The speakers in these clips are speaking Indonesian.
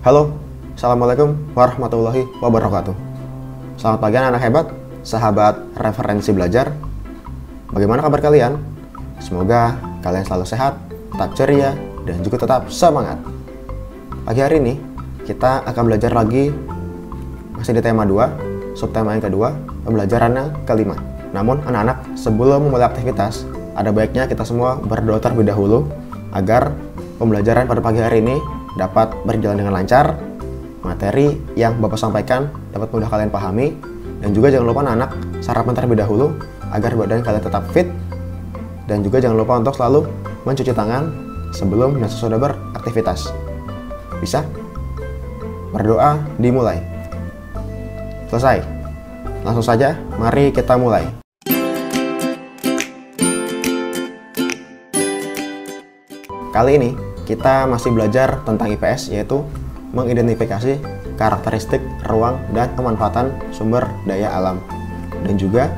Halo, Assalamualaikum warahmatullahi wabarakatuh. Selamat pagi anak hebat, sahabat referensi belajar. Bagaimana kabar kalian? Semoga kalian selalu sehat, tetap ceria, dan juga tetap semangat. Pagi hari ini, kita akan belajar lagi masih di tema 2, subtema yang kedua, pembelajaran yang kelima. Namun anak-anak, sebelum memulai aktivitas, ada baiknya kita semua berdoa terlebih dahulu agar pembelajaran pada pagi hari ini dapat berjalan dengan lancar, materi yang Bapak sampaikan dapat mudah kalian pahami, dan juga jangan lupa anak-anak sarapan terlebih dahulu agar badan kalian tetap fit, dan juga jangan lupa untuk selalu mencuci tangan sebelum dan sesudah beraktivitas. Bisa? Berdoa dimulai. Selesai. Langsung saja, mari kita mulai. Kali ini kita masih belajar tentang IPS, yaitu mengidentifikasi karakteristik ruang dan pemanfaatan sumber daya alam, dan juga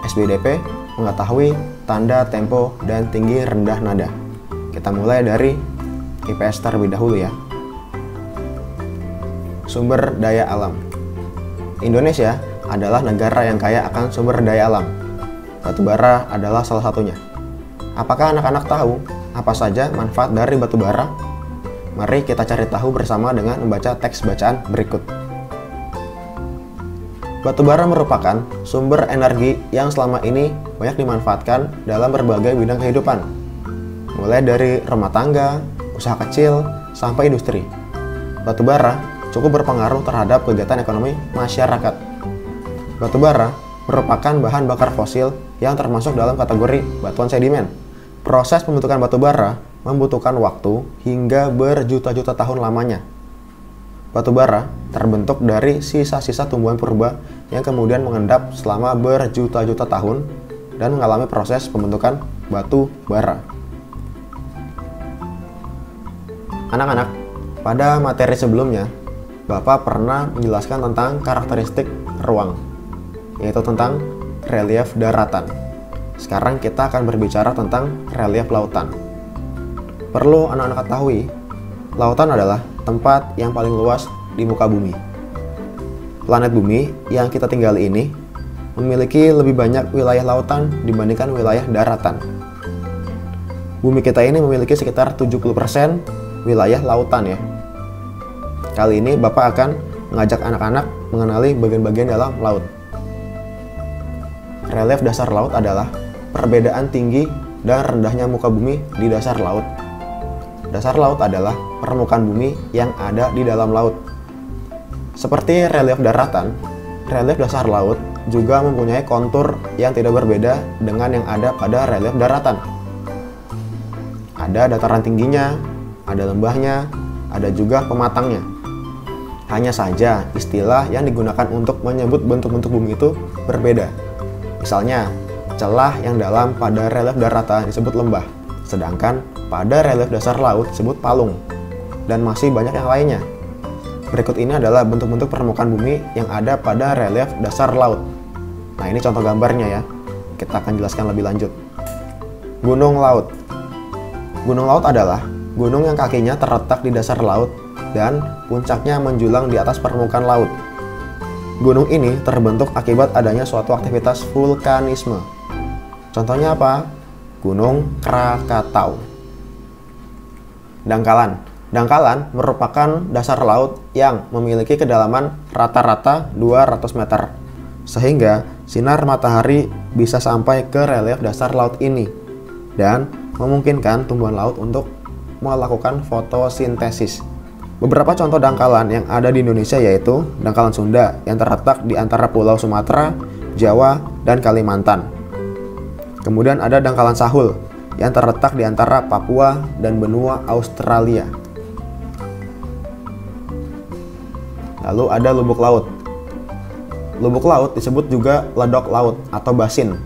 SBDP, mengetahui tanda tempo dan tinggi rendah nada. Kita mulai dari IPS terlebih dahulu ya. Sumber daya alam. Indonesia adalah negara yang kaya akan sumber daya alam. Batubara adalah salah satunya. Apakah anak-anak tahu apa saja manfaat dari batu bara? Mari kita cari tahu bersama dengan membaca teks bacaan berikut. Batu bara merupakan sumber energi yang selama ini banyak dimanfaatkan dalam berbagai bidang kehidupan, mulai dari rumah tangga, usaha kecil, sampai industri. Batu bara cukup berpengaruh terhadap kegiatan ekonomi masyarakat. Batu bara merupakan bahan bakar fosil yang termasuk dalam kategori batuan sedimen. Proses pembentukan batu bara membutuhkan waktu hingga berjuta-juta tahun lamanya. Batu bara terbentuk dari sisa-sisa tumbuhan purba yang kemudian mengendap selama berjuta-juta tahun dan mengalami proses pembentukan batu bara. Anak-anak, pada materi sebelumnya, Bapak pernah menjelaskan tentang karakteristik ruang, yaitu tentang relief daratan. Sekarang kita akan berbicara tentang relief lautan. Perlu anak-anak ketahui, lautan adalah tempat yang paling luas di muka bumi. Planet bumi yang kita tinggali ini memiliki lebih banyak wilayah lautan dibandingkan wilayah daratan. Bumi kita ini memiliki sekitar 70% wilayah lautan ya. Kali ini Bapak akan mengajak anak-anak mengenali bagian-bagian dalam laut. Relief dasar laut adalah perbedaan tinggi dan rendahnya muka bumi di dasar laut. Dasar laut adalah permukaan bumi yang ada di dalam laut. Seperti relief daratan, relief dasar laut juga mempunyai kontur yang tidak berbeda dengan yang ada pada relief daratan. Ada dataran tingginya, ada lembahnya, ada juga pematangnya. Hanya saja istilah yang digunakan untuk menyebut bentuk-bentuk bumi itu berbeda. Misalnya, celah yang dalam pada relief daratan disebut lembah, sedangkan pada relief dasar laut disebut palung, dan masih banyak yang lainnya. Berikut ini adalah bentuk-bentuk permukaan bumi yang ada pada relief dasar laut. Nah, ini contoh gambarnya ya. Kita akan jelaskan lebih lanjut. Gunung laut. Gunung laut adalah gunung yang kakinya terletak di dasar laut dan puncaknya menjulang di atas permukaan laut. Gunung ini terbentuk akibat adanya suatu aktivitas vulkanisme. Contohnya apa? Gunung Krakatau. Dangkalan. Dangkalan merupakan dasar laut yang memiliki kedalaman rata-rata 200 meter, sehingga sinar matahari bisa sampai ke relief dasar laut ini dan memungkinkan tumbuhan laut untuk melakukan fotosintesis. Beberapa contoh dangkalan yang ada di Indonesia yaitu dangkalan Sunda yang terletak di antara Pulau Sumatera, Jawa, dan Kalimantan. Kemudian ada dangkalan Sahul yang terletak di antara Papua dan benua Australia. Lalu ada lubuk laut. Lubuk laut disebut juga ledok laut atau basin.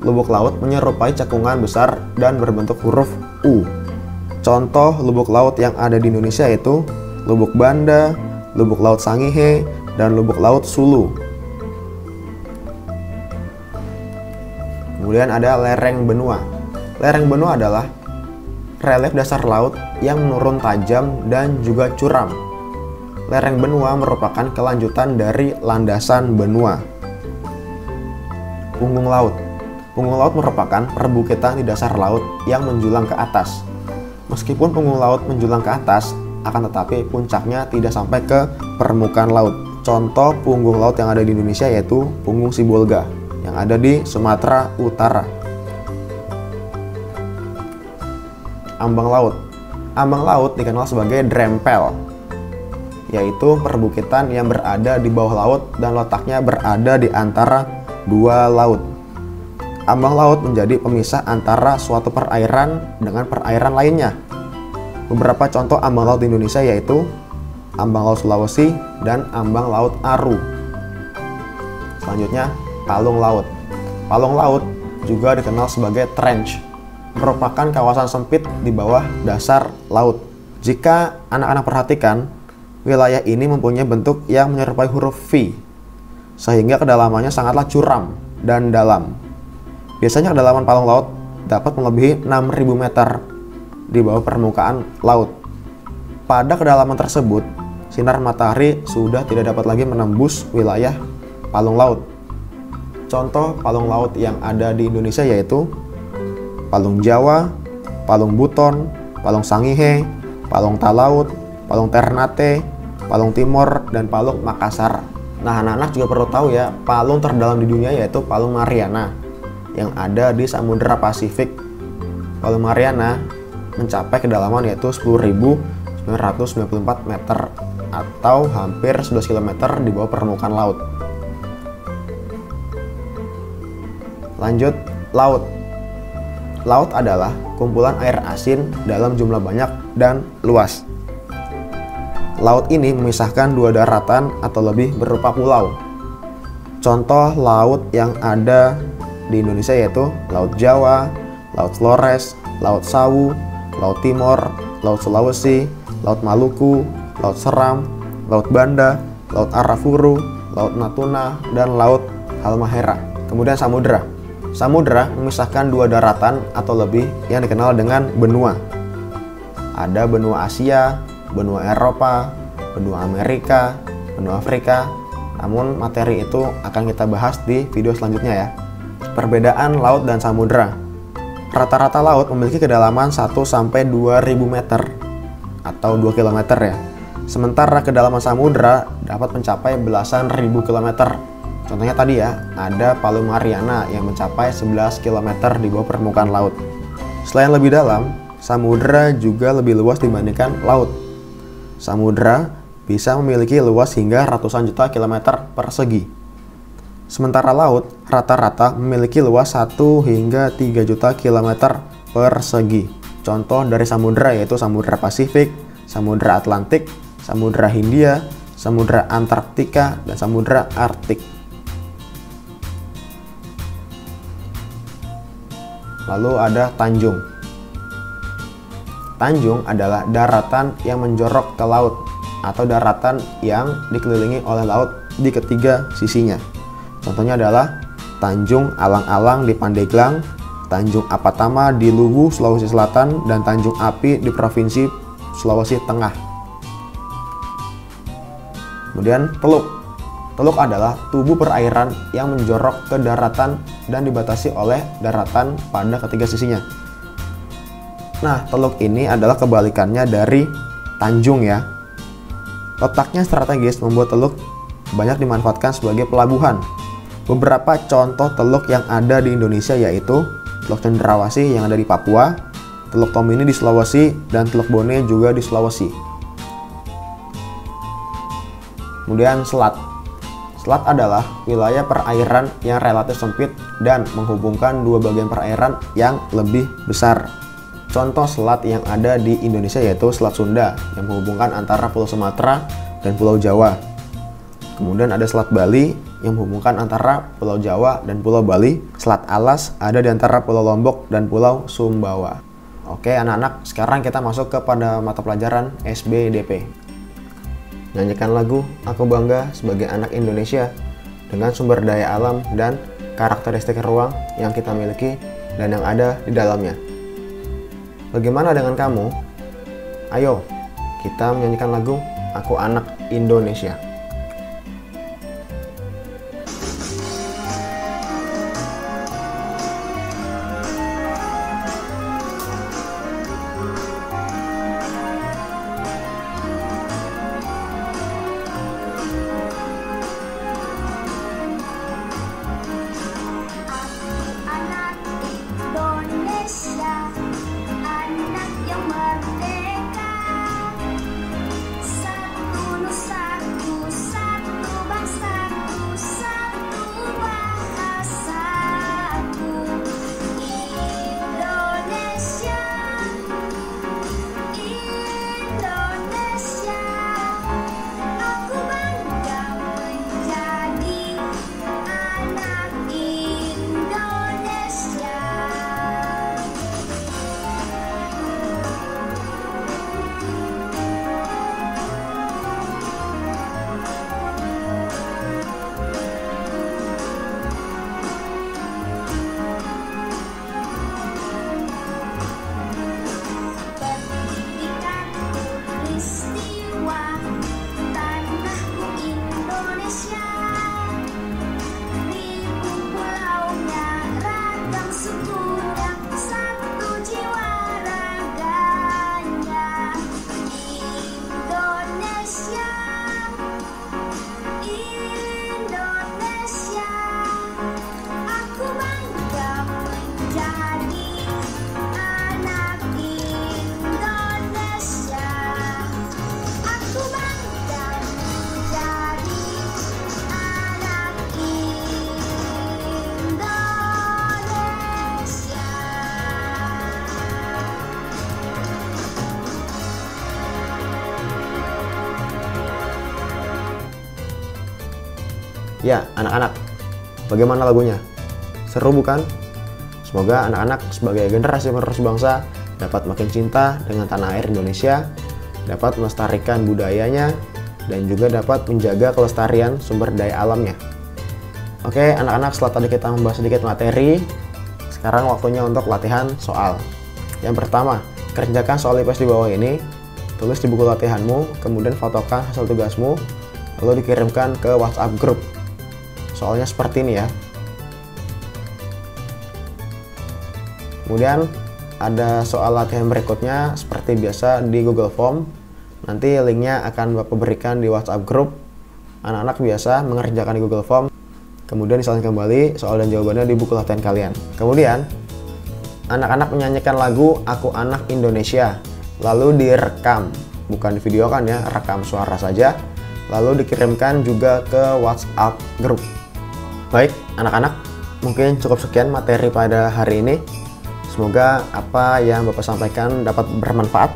Lubuk laut menyerupai cekungan besar dan berbentuk huruf U. Contoh lubuk laut yang ada di Indonesia yaitu Lubuk Banda, Lubuk Laut Sangihe, dan Lubuk Laut Sulu. Kemudian ada lereng benua. Lereng benua adalah relief dasar laut yang menurun tajam dan juga curam. lereng benua merupakan kelanjutan dari landasan benua. Punggung laut. Punggung laut merupakan perbukitan di dasar laut yang menjulang ke atas. Meskipun punggung laut menjulang ke atas, akan tetapi puncaknya tidak sampai ke permukaan laut. Contoh punggung laut yang ada di Indonesia yaitu Punggung Sibolga yang ada di Sumatera Utara. Ambang laut. Ambang laut dikenal sebagai drempel, yaitu perbukitan yang berada di bawah laut dan letaknya berada di antara dua laut. Ambang laut menjadi pemisah antara suatu perairan dengan perairan lainnya. Beberapa contoh ambang laut di Indonesia yaitu ambang laut Sulawesi dan ambang laut Aru. Selanjutnya, palung laut. Palung laut juga dikenal sebagai trench, merupakan kawasan sempit di bawah dasar laut. Jika anak-anak perhatikan, wilayah ini mempunyai bentuk yang menyerupai huruf V, sehingga kedalamannya sangatlah curam dan dalam. Biasanya kedalaman palung laut dapat melebihi 6.000 meter di bawah permukaan laut. Pada kedalaman tersebut, sinar matahari sudah tidak dapat lagi menembus wilayah palung laut. Contoh palung laut yang ada di Indonesia yaitu Palung Jawa, Palung Buton, Palung Sangihe, Palung Talaut, Palung Ternate, Palung Timor, dan Palung Makassar. Nah, anak-anak juga perlu tahu ya, palung terdalam di dunia yaitu Palung Mariana yang ada di Samudra Pasifik. Palung Mariana mencapai kedalaman yaitu 10.994 meter atau hampir 11 km di bawah permukaan laut. Lanjut, laut. Laut adalah kumpulan air asin dalam jumlah banyak dan luas. Laut ini memisahkan dua daratan atau lebih berupa pulau. Contoh laut yang ada di Indonesia yaitu Laut Jawa, Laut Flores, Laut Sawu, Laut Timor, Laut Sulawesi, Laut Maluku, Laut Seram, Laut Banda, Laut Arafuru, Laut Natuna, dan Laut Halmahera. Kemudian samudra. Samudra memisahkan dua daratan atau lebih yang dikenal dengan benua. Ada benua Asia, benua Eropa, benua Amerika, benua Afrika. Namun materi itu akan kita bahas di video selanjutnya ya. Perbedaan laut dan samudra. Rata-rata laut memiliki kedalaman 1-2.000 meter atau 2 km ya. Sementara kedalaman samudra dapat mencapai belasan ribu kilometer. Contohnya tadi ya, ada Palung Mariana yang mencapai 11 km di bawah permukaan laut. Selain lebih dalam, samudra juga lebih luas dibandingkan laut. Samudra bisa memiliki luas hingga ratusan juta kilometer persegi. Sementara laut rata-rata memiliki luas 1 hingga 3 juta kilometer persegi. Contoh dari samudra yaitu Samudra Pasifik, Samudra Atlantik, Samudra Hindia, Samudra Antarktika, dan Samudra Arktik. Lalu ada tanjung. Tanjung adalah daratan yang menjorok ke laut atau daratan yang dikelilingi oleh laut di ketiga sisinya. Contohnya adalah Tanjung Alang-Alang di Pandeglang, Tanjung Apatama di Luwu, Sulawesi Selatan, dan Tanjung Api di Provinsi Sulawesi Tengah. Kemudian teluk. Teluk adalah tubuh perairan yang menjorok ke daratan dan dibatasi oleh daratan pada ketiga sisinya. Nah, teluk ini adalah kebalikannya dari tanjung ya. Letaknya strategis membuat teluk banyak dimanfaatkan sebagai pelabuhan. Beberapa contoh teluk yang ada di Indonesia yaitu Teluk Cendrawasih yang ada di Papua, Teluk Tomini di Sulawesi, dan Teluk Bone juga di Sulawesi. Kemudian selat. Selat adalah wilayah perairan yang relatif sempit dan menghubungkan dua bagian perairan yang lebih besar. Contoh selat yang ada di Indonesia yaitu Selat Sunda yang menghubungkan antara Pulau Sumatera dan Pulau Jawa. Kemudian ada Selat Bali yang menghubungkan antara Pulau Jawa dan Pulau Bali. Selat Alas ada di antara Pulau Lombok dan Pulau Sumbawa. Oke anak-anak, sekarang kita masuk kepada mata pelajaran SBDP. Nyanyikan lagu Aku Bangga Sebagai Anak Indonesia dengan sumber daya alam dan karakteristik ruang yang kita miliki dan yang ada di dalamnya. Bagaimana dengan kamu? Ayo, kita menyanyikan lagu Aku anak Indonesia. Ya, anak-anak, bagaimana lagunya? Seru bukan? Semoga anak-anak sebagai generasi penerus bangsa dapat makin cinta dengan tanah air Indonesia, dapat melestarikan budayanya, dan juga dapat menjaga kelestarian sumber daya alamnya. Oke, anak-anak, setelah tadi kita membahas sedikit materi, sekarang waktunya untuk latihan soal. Yang pertama, kerjakan soal IPS di bawah ini, tulis di buku latihanmu, kemudian fotokan hasil tugasmu, lalu dikirimkan ke WhatsApp grup. Soalnya seperti ini ya. Kemudian ada soal latihan berikutnya seperti biasa di Google Form. Nanti linknya akan Bapak berikan di WhatsApp grup. Anak-anak biasa mengerjakan di Google Form. Kemudian disalin kembali soal dan jawabannya di buku latihan kalian. Kemudian anak-anak menyanyikan lagu Aku Anak Indonesia. Lalu direkam, bukan di video kan ya, rekam suara saja. Lalu dikirimkan juga ke WhatsApp grup. Baik, anak-anak, mungkin cukup sekian materi pada hari ini. Semoga apa yang Bapak sampaikan dapat bermanfaat.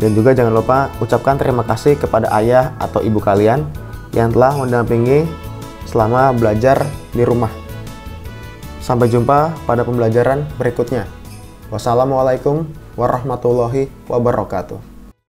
Dan juga jangan lupa ucapkan terima kasih kepada ayah atau ibu kalian yang telah mendampingi selama belajar di rumah. Sampai jumpa pada pembelajaran berikutnya. Wassalamualaikum warahmatullahi wabarakatuh.